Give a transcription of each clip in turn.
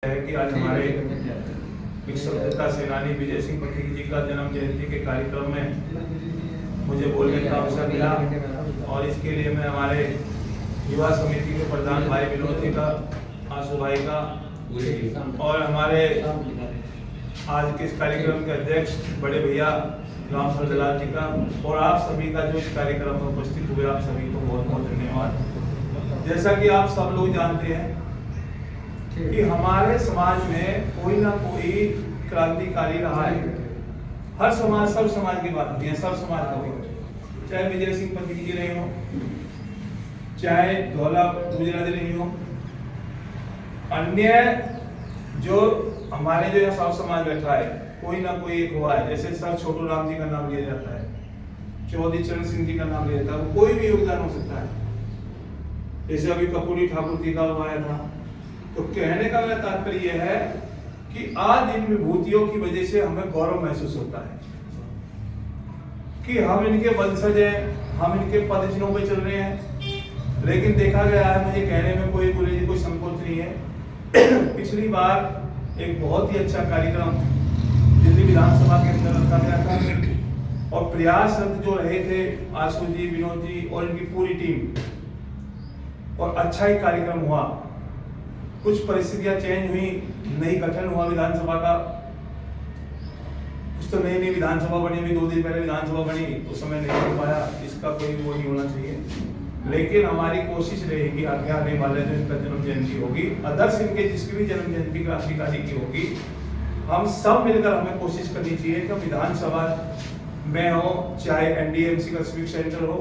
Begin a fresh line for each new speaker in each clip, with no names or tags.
है कि आज हमारे स्वतंत्रता सेनानी विजय सिंह पथिक जी का जन्म जयंती के कार्यक्रम में मुझे बोलने का अवसर मिला और इसके लिए मैं हमारे युवा समिति के प्रधान भाई विनोद जी का, आंसू भाई का और हमारे आज के इस कार्यक्रम के अध्यक्ष बड़े भैया रामफल दलाल जी का और आप सभी का जो इस कार्यक्रम में उपस्थित हुए आप सभी को बहुत बहुत धन्यवाद। जैसा कि आप सब लोग जानते हैं कि हमारे समाज में कोई ना कोई क्रांतिकारी रहा है। हर समाज, सब समाज की बात होती है, सब समाज का, चाहे विजय सिंह पथिक जी नहीं हो, चाहे धौला गुजराती नहीं हो, अन्य जो हमारे जो यहाँ सब समाज बैठा है, कोई ना कोई एक हुआ है। जैसे सर छोटू राम जी का नाम लिया जाता है, चौधरी चरण सिंह जी का नाम लिया जाता है, कोई भी योगदान हो सकता है। जैसे अभी कपूरी ठाकुर जी का आया था। तो कहने का मेरा तात्पर्य यह है कि आज इन विभूतियों की वजह से हमें गौरव महसूस होता है कि हम इनके वंशज हैं, हम इनके पदचिन्हों पे चल रहे हैं। लेकिन देखा गया है, मुझे कहने में कोई संकोच नहीं है, पिछली बार एक बहुत ही अच्छा कार्यक्रम दिल्ली विधानसभा के अंदर रखा गया था और प्रयासरत जो रहे थे आंसू जी, विनोद जी और इनकी पूरी टीम, और अच्छा ही कार्यक्रम हुआ। कुछ परिस्थितियां चेंज हुई, नई गठन हुआ विधानसभा का, कुछ तो नई विधानसभा बनी, अभी 2 दिन पहले विधानसभा बनी, उस समय नहीं हो पाया, इसका कोई वो नहीं होना चाहिए। लेकिन हमारी कोशिश रहेगी आगे आने वाले जो इनका जन्म जयंती होगी, अदर्श इनके जिसकी भी जन्म जयंती क्रांतिकारी की होगी, हम सब मिलकर हमें कोशिश करनी चाहिए कि विधानसभा में हो, चाहे एनडीएमसी का स्वीट सेंटर हो,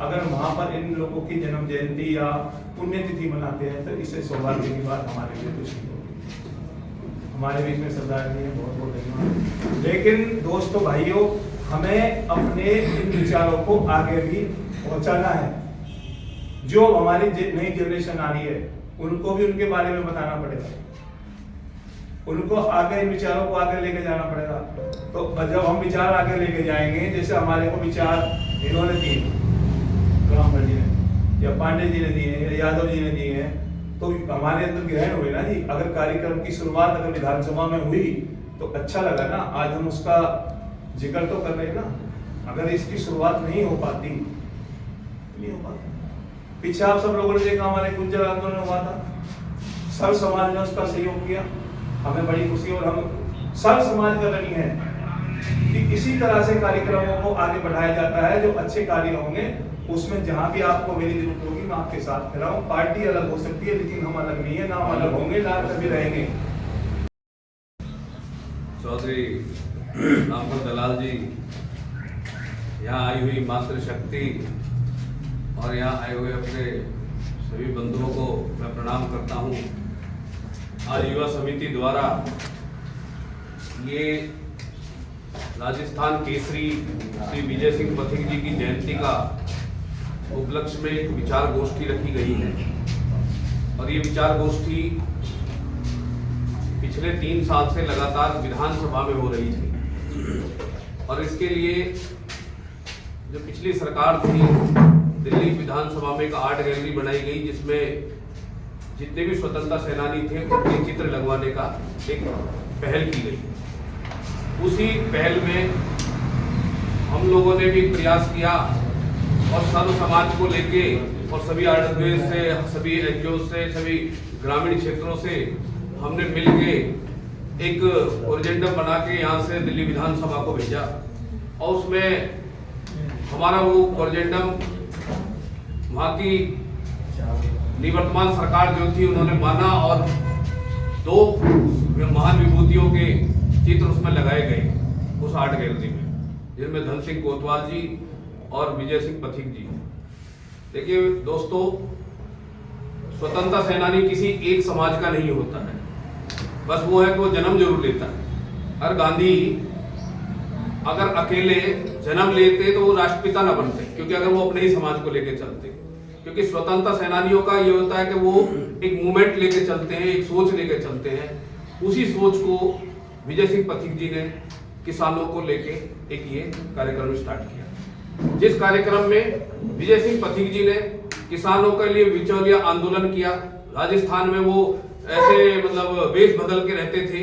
अगर वहां पर इन लोगों की जन्म जयंती या पुण्यतिथि मनाते हैं तो इससे सौभाग्य की बात हमारे लिए कुछ नहीं होगी। हमारे बीच में सरदार जी हैं, बहुत बहुत धन्यवाद। लेकिन दोस्तों, भाइयों, हमें अपने इन विचारों को आगे भी पहुंचाना है। जो हमारी नई जनरेशन आ रही है उनको भी उनके बारे में बताना पड़ेगा, उनको आगे इन विचारों को आगे लेके जाना पड़ेगा। तो जब हम विचार आगे लेके जाएंगे, जैसे हमारे को विचार इन्होंने दिए, रामफल जी ने या पांडे जी ने दिए या यादव जी ने दिए हैं, तो हमारे अंदर ग्रहण हुए ना जी। अगर कार्यक्रम की शुरुआत अगर विधानसभा में हुई तो अच्छा लगा ना, आज हम उसका जिक्र तो कर रहे हैं ना। अगर इसकी शुरुआत नहीं हो पाती, नहीं हो पाता। पीछे आप सब लोगों ने देखा, हमारे गुर्जर आंदोलन हुआ था, सब समाज ने उसका सहयोग किया, हमें बड़ी खुशी। और हम सब समाज का ऋणी है कि इसी तरह से कार्यक्रमों को आगे बढ़ाया जाता है। जो अच्छे कार्य होंगे उसमें जहां भी आपको मेरी जरूरत होगी मैं आपके साथ खड़ा हूं। पार्टी अलग हो सकती है लेकिन हम अलग नहीं है, ना हम अलग होंगे ना कभी रहेंगे।
चौधरी रामफल दलाल जी, यहाँ आई हुई मातृशक्ति और यहाँ आए हुए अपने सभी बंधुओं को मैं प्रणाम करता हूँ। आज युवा समिति द्वारा ये राजस्थान केसरी श्री विजय सिंह पथिक जी की जयंती का उपलक्ष्य में एक विचार गोष्ठी रखी गई है और ये विचार गोष्ठी पिछले 3 साल से लगातार विधानसभा में हो रही थी। और इसके लिए जो पिछली सरकार थी, दिल्ली विधानसभा में एक आर्ट गैलरी बनाई गई जिसमें जितने भी स्वतंत्रता सेनानी थे उनके चित्र लगवाने का एक पहल की गई। उसी पहल में हम लोगों ने भी प्रयास किया और सर्व समाज को लेके और सभी आरडब्ल्यूएस से, सभी एनजीओ से, सभी ग्रामीण क्षेत्रों से हमने मिलके एक ओरिजेंडम बना के यहाँ से दिल्ली विधानसभा को भेजा। और उसमें हमारा वो ओरिजेंडम वहाँ की निवर्तमान सरकार जो थी उन्होंने माना और 2 महान विभूतियों के चित्र उसमें लगाए गए उस आर्ट गैलरी में, जिनमें धन सिंह कोतवाल जी और विजय सिंह पथिक जी। देखिए दोस्तों, स्वतंत्रता सेनानी किसी एक समाज का नहीं होता है, बस वो है कि वो जन्म जरूर लेता है। और गांधी अगर अकेले जन्म लेते तो वो राष्ट्रपिता न बनते, क्योंकि अगर वो अपने ही समाज को लेके चलते। क्योंकि स्वतंत्रता सेनानियों का ये होता है कि वो एक मूवमेंट लेके चलते हैं, एक सोच लेके चलते हैं। उसी सोच को विजय सिंह पथिक जी ने किसानों को लेके एक ये कार्यक्रम स्टार्ट किया, जिस कार्यक्रम में विजय सिंह पथिक जी ने किसानों के लिए बिचौलिया आंदोलन किया। राजस्थान में वो ऐसे मतलब वेश बदल के रहते थे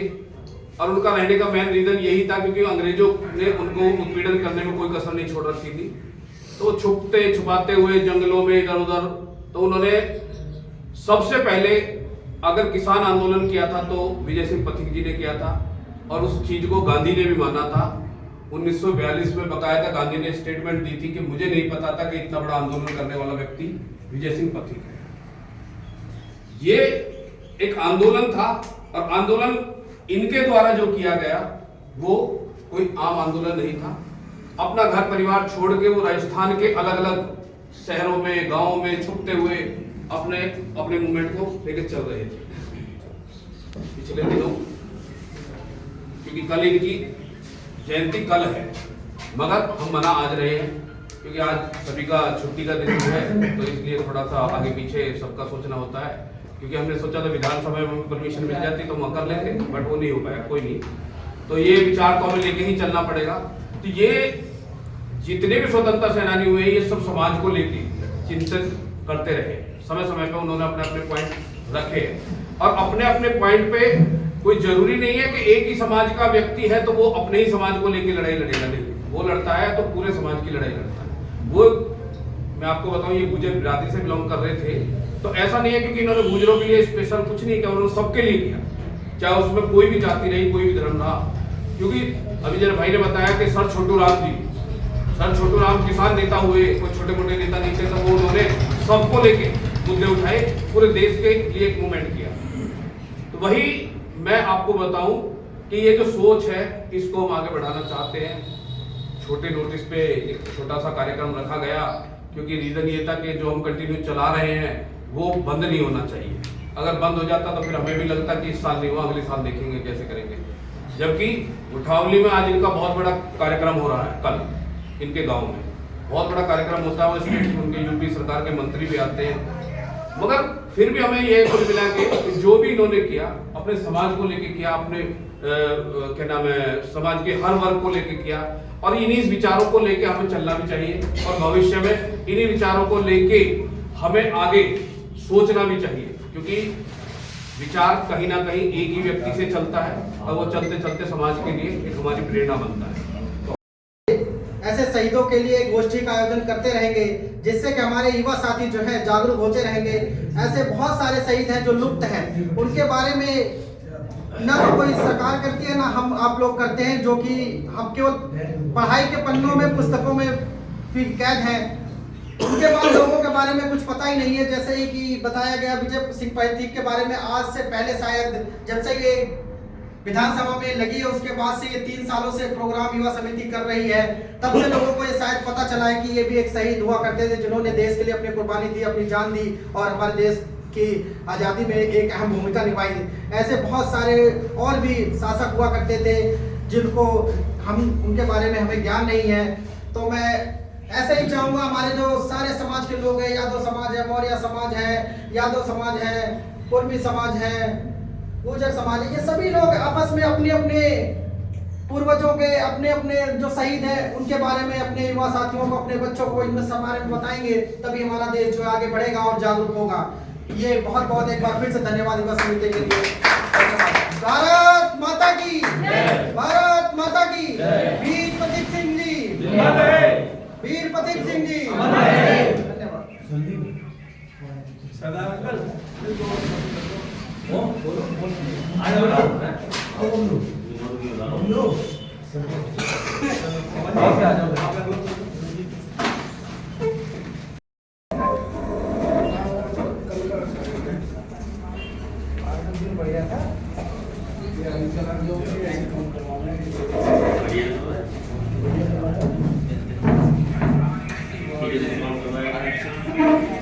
और उनका रहने का मेन रीजन यही था क्योंकि अंग्रेजों ने उनको उत्पीड़न करने में कोई कसर नहीं छोड़ रखी थी। तो छुपते छुपाते हुए जंगलों में इधर उधर, तो उन्होंने सबसे पहले अगर किसान आंदोलन किया था तो विजय सिंह पथिक जी ने किया था और उस चीज को गांधी ने भी माना था। 1942 में बकायदा गांधी ने स्टेटमेंट दी थी कि मुझे नहीं पता था कि इतना बड़ा आंदोलन करने वाला व्यक्ति विजय सिंह पथिक है। ये एक आंदोलन था और आंदोलन इनके द्वारा जो किया गया वो कोई आम आंदोलन नहीं था। अपना घर परिवार छोड़ के वो राजस्थान के अलग अलग शहरों में गांवों में छुपते हुए अपने अपने मूवमेंट को लेकर चल रहे थे पिछले दिनों, क्योंकि कल इनकी जयंती कल है मगर हम मना आज रहे हैं क्योंकि आज सभी का छुट्टी का दिन है, तो इसलिए थोड़ा सा आगे पीछे सबका सोचना होता है। क्योंकि हमने सोचा था विधानसभा में परमिशन मिल जाती तो हम कर लेते, बट वो नहीं हो पाया। कोई नहीं, तो ये विचार को हमें लेके ही चलना पड़ेगा। तो ये जितने भी स्वतंत्रता सेनानी हुए ये सब समाज को लेके चिंतन करते रहे, समय समय पे उन्होंने अपने अपने पॉइंट रखे और अपने अपने पॉइंट पे कोई जरूरी नहीं है कि एक ही समाज का व्यक्ति है तो वो अपने ही समाज को लेके लड़ाई लड़ेगा, नहीं, वो लड़ता है तो पूरे समाज की लड़ाई लड़ता है। वो मैं आपको बताऊं, ये गुर्जर बिरादरी से बिलोंग कर रहे थे, तो ऐसा नहीं है क्योंकि इन्होंने गुर्जरों के लिए स्पेशल कुछ नहीं किया, उन्होंने सबके लिए किया, चाहे उसमें कोई भी जाति रही कोई भी धर्म रहा। क्योंकि अभी जरा भाई ने बताया कि सर छोटू राम किसान नेता हुए, कोई छोटे मोटे नेता नहीं थे, तो वो उन्होंने सबको लेके मुद्दे उठाए, पूरे देश के लिए एक मूवमेंट किया। तो वही मैं आपको बताऊं कि ये जो सोच है इसको हम आगे बढ़ाना चाहते हैं। छोटे नोटिस पे एक छोटा सा कार्यक्रम रखा गया क्योंकि रीजन ये था कि जो हम कंटिन्यू चला रहे हैं वो बंद नहीं होना चाहिए। अगर बंद हो जाता तो फिर हमें भी लगता कि इस साल नहीं हुआ, अगले साल देखेंगे कैसे करेंगे। जबकि उठावली में आज इनका बहुत बड़ा कार्यक्रम हो रहा है, कल इनके गांव में बहुत बड़ा कार्यक्रम होता है, उसमें उनके यूपी सरकार के मंत्री भी आते हैं। मगर फिर भी हमें ये कुल मिला के जो भी इन्होंने किया अपने समाज को लेके किया, अपने क्या नाम है समाज के हर वर्ग को लेके किया और इन्हीं विचारों को लेके हमें चलना भी चाहिए और भविष्य में इन्हीं विचारों को लेके हमें आगे सोचना भी चाहिए, क्योंकि विचार कहीं ना कहीं एक ही व्यक्ति से चलता है और वो चलते चलते समाज के लिए एक हमारी प्रेरणा बनता है।
ऐसे शहीदों के लिए गोष्ठी का आयोजन करते रहेंगे जिससे कि हमारे युवा साथी जो है जागरूक होते रहेंगे। ऐसे बहुत सारे शहीद हैं जो लुप्त हैं, उनके बारे में ना तो कोई सरकार करती है ना हम आप लोग करते हैं, जो कि हम केवल पढ़ाई के पन्नों में पुस्तकों में फिर कैद हैं। उनके बाद लोगों के बारे में कुछ पता ही नहीं है। जैसे ही कि बताया गया विजय सिंह पथिक के बारे में, आज से पहले शायद जब से ये विधानसभा में लगी है उसके बाद से ये 3 सालों से प्रोग्राम युवा समिति कर रही है, तब से लोगों को ये शायद पता चला है कि ये भी एक शहीद हुआ करते थे जिन्होंने देश के लिए अपनी कुर्बानी दी, अपनी जान दी और हमारे देश की आज़ादी में एक अहम भूमिका निभाई। ऐसे बहुत सारे और भी शासक हुआ करते थे जिनको हम उनके बारे में हमें ज्ञान नहीं है। तो मैं ऐसे ही चाहूँगा हमारे जो सारे समाज के लोग हैं, यादव समाज है, मौर्य समाज है, यादव समाज है, कुर्मी समाज है, गुर्जर समाज है, ये सभी लोग आपस में अपने अपने पूर्वजों के अपने अपने जो शहीद हैं उनके बारे में अपने युवा साथियों को, अपने बच्चों को इनमें सब बारे में बताएंगे, तभी हमारा देश जो आगे बढ़ेगा और जागरूक होगा। ये बहुत बहुत एक बार फिर से धन्यवाद युवा समिति के लिए। भारत माता की, भारत माता की, वीर पथिक सिंह जी, वीर पथिक सिंह जी, धन्यवाद। बढ़िया था।
बढ़िया